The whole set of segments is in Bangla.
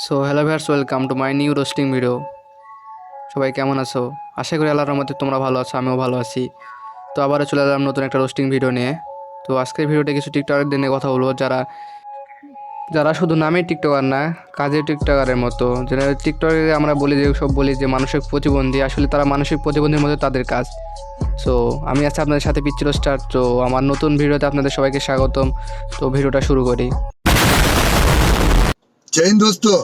So hello viewers, welcome to my new roasting video. সবাই কেমন আছো? আশা করি আল্লাহর রহমতে তোমরা ভালো আছো, আমিও ভালো আছি। তো আবারও চলে এলাম নতুন একটা রোস্টিং ভিডিও নিয়ে। তো আজকের ভিডিওতে কিছু টিকটকারদের নিয়ে কথা বলবো, যারা যারা শুধু নামেই টিকটকার না, কাজে টিকটকারের মতো। যেটা টিকটকে আমরা বলি যে সব বলি যে মানসিক প্রতিবন্ধী, আসলে তারা মানসিক প্রতিবন্ধীর মধ্যে তাদের কাজ। সো আমি আছি আপনাদের সাথে পিচ্চি রোস্টার। তো আমার নতুন ভিডিওতে আপনাদের সবাইকে স্বাগতম। তো ভিডিওটা শুরু করি। जय हिंद दोस्तों।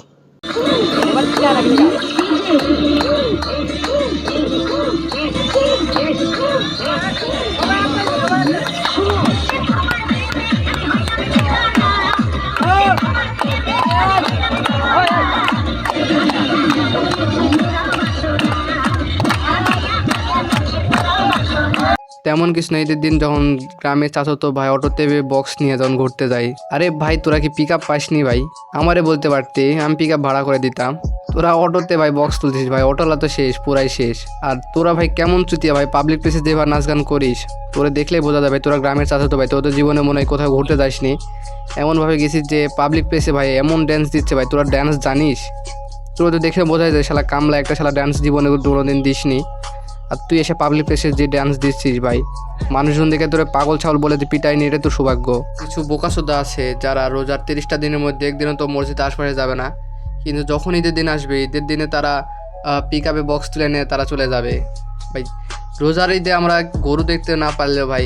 তেমন কিছু না, ঈদের দিন যখন গ্রামে চাচাতো ভাই অটোতে বক্স নিয়ে যখন ঘুরতে যাই, আরে ভাই তোরা কি পিক আপ পাসনি ভাই? আমারে বলতে পারতি, আমি পিক আপ ভাড়া করে দিতাম। তোরা অটোতে ভাই বক্স তুলছিস ভাই, অটোলা তো শেষ, পুরাই শেষ। আর তোরা ভাই কেমন চুতিয়া ভাই, পাবলিক প্লেসে যেভাবে নাচ গান করিস, তোরা দেখলেই বোঝা যাবে তোরা গ্রামের চাচাতো ভাই। তোদের জীবনে মনে হয় কোথাও ঘুরতে যাসনি, এমনভাবে গেছিস যে পাবলিক প্লেসে ভাই এমন ড্যান্স দিচ্ছে ভাই। তোরা ড্যান্স জানিস? তোরা তো দেখে বোঝা যায় শালা কামলা একটা, শালা ড্যান্স জীবনে কোনোদিন দিসনি। আর তুই এসে পাবলিক প্লেসে যে ড্যান্স দিচ্ছিস ভাই, মানুষজন দেখে তোরে পাগল ছাগল বলে যে পিটাই নিয়ে, এটা তো সৌভাগ্য। কিছু বোকাসোদা আছে যারা রোজার 30টা দিনের মধ্যে একদিনও তো মসজিদে আশপাশে যাবে না, কিন্তু যখন ঈদের দিন আসবে, ঈদের দিনে তারা পিক আপে বক্স তুলে নিয়ে তারা চলে যাবে ভাই। রোজার ঈদে আমরা গরু দেখতে না পারলেও ভাই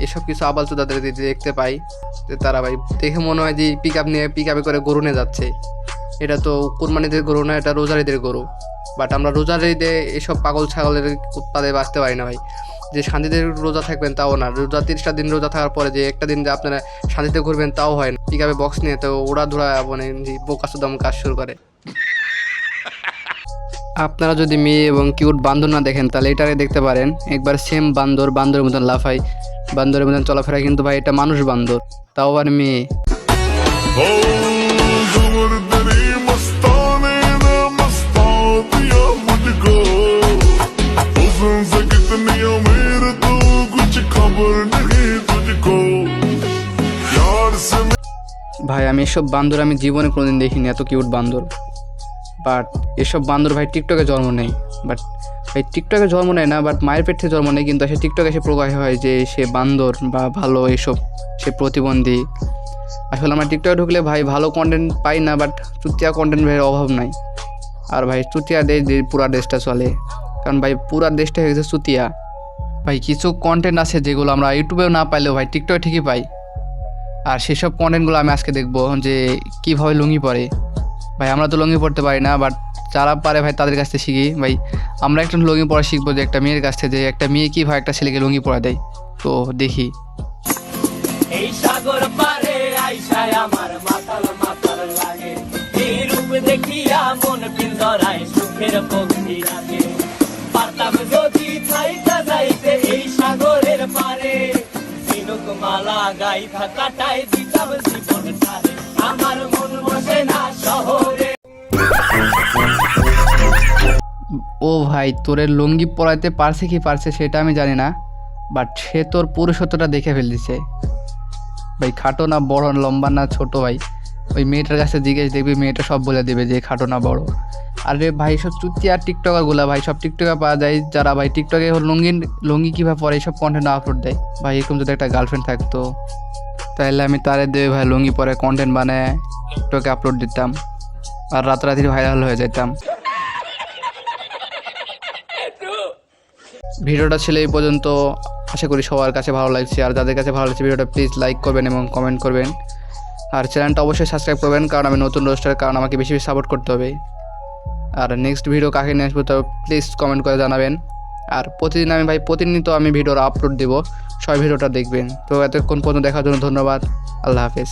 এসব কিছু আবালচো তাদের দেখতে পাই, যে তারা ভাই দেখে মনে হয় যে পিক আপ নিয়ে পিক আপে করে গরু নিয়ে যাচ্ছে। এটা তো কোরবানিদের গরু না, এটা রোজার ঈদের গরু। বাট আমরা রোজার ঈদে এসব পাগল ছাগলের উৎপাদে বাঁচতে পারি না ভাই। যে শান্তিতে রোজা থাকবেন তাও না, রোজা 30টা দিন রোজা থাকার পরে যে একটা দিন যে আপনারা শান্তিতে ঘুরবেন তাও হয় না। পিক আপে বক্স নিয়ে তো ওরা ধরা মানে বোকাচোদাম কাজ শুরু করে। আপনারা যদি মেয়ে এবং কিউট বান্দর না দেখেন, তাহলে এটারে দেখতে পারেন। একবার সেম বান্দর, বান্দরের মতন লাফাই, বান্দরের মতন চলাফেরা, কিন্তু ভাই এটা মানুষ বান্দর, তাও আবার মেয়ে। ভাই আমি এসব বান্দর আমি জীবনে কোনোদিন দেখিনি, এত কিউট বান্দর। বাট এসব বান্দর ভাই টিকটকে জন্ম নেয়। বাট ভাই টিকটকে জন্ম নেয় না, বাট মায়ের পেট থেকে জন্ম নেয়, কিন্তু সে টিকটকে এসে প্রকাশ হয় যে সে বান্দর বা ভালো এসব, সে প্রতিবন্ধী। আসলে আমরা টিকটকে ঢুকলে ভাই ভালো কন্টেন্ট পাই না, বাট চুতিয়া কন্টেন্ট ভাইয়ের অভাব নাই। আর ভাই চুতিয়া দেশ পুরা দেশটা চলে, কারণ ভাই পুরা দেশটা হয়ে গেছে চুতিয়া। ভাই কিছু কন্টেন্ট আছে যেগুলো আমরা ইউটিউবেও না পাইলেও ভাই টিকটকে ঠিকই পাই। আর সেসব কন্টেন্টগুলো আমি আজকে দেখবো, যে কীভাবে লুঙ্গি পরে। ভাই আমরা তো লুঙ্গি পরতে পারি না, বাট যারা পারে ভাই তাদের কাছ থেকে শিখি। ভাই আমরা একটা লুঙ্গি পরা শিখবো, যে একটা মেয়ের কাছ থেকে, যে একটা মেয়ে কীভাবে একটা ছেলেকে লুঙ্গি পরা দেয়। তো দেখি। এই সাগর পারে আইসায় আমার মাতাল মাতাল লাগে, এই রূপ দেখিয়া মন পিন্দরায় সুখের পক্ষী রাখে। পারতাম যদি থাইকা যাইতে এই সাগরের পারে, ঝিনুক মালা গাইথা কাটাই দিতাম জীবন তারে। আমার মন বসে না শহরে। ও ভাই তোরে লুঙ্গি পরাইতে পারছে কি পারছে সেটা আমি জানি না, বাট সে তোর পুরুষত্বটা দেখে ফেলছে ভাই। খাটো না বড়, লম্বা না ছোট, ভাই ওই মেয়েটার কাছে জিজ্ঞেস, দেখবি মেয়েটা সব বলে দেবে যে খাটো না বড়। আরে ভাই সব চুতি আর টিকটকারগুলা ভাই, সব টিকটকে পাওয়া যায় যারা ভাই টিকটকে লুঙ্গি কীভাবে পরে এইসব কন্টেন্ট আপলোড দেয়। ভাই এরকম যদি একটা গার্লফ্রেন্ড থাকতো তাহলে আমি তারে দেবে ভাই লুঙ্গি পরে কন্টেন্ট বানায় টিকটকে আপলোড দিতাম, আর রাতারাতি ভাইরাল হয়ে যেতাম। ভিডিওটা ছিল এই পর্যন্ত, আশা করি সবার কাছে ভালো লাগছে। আর যাদের কাছে ভালো লাগছে ভিডিওটা প্লিজ লাইক করবেন এবং কমেন্ট করবেন। আর চ্যানেলটা অবশ্যই সাবস্ক্রাইব করবেন, কারণ আমি নতুন রোস্টার, কারণ আমাকে বেশি বেশি সাপোর্ট করতে হবে। আর নেক্সট ভিডিও কাকে নিয়ে আসবো তা প্লিজ কমেন্ট করে জানাবেন। আর প্রতিদিন আমি ভাই প্রতিনিয়ত আমি ভিডিওর আপলোড দেবো, সবাই ভিডিওটা দেখবেন। তো এতক্ষণ পর্যন্ত দেখার জন্য ধন্যবাদ। আল্লাহ হাফেজ।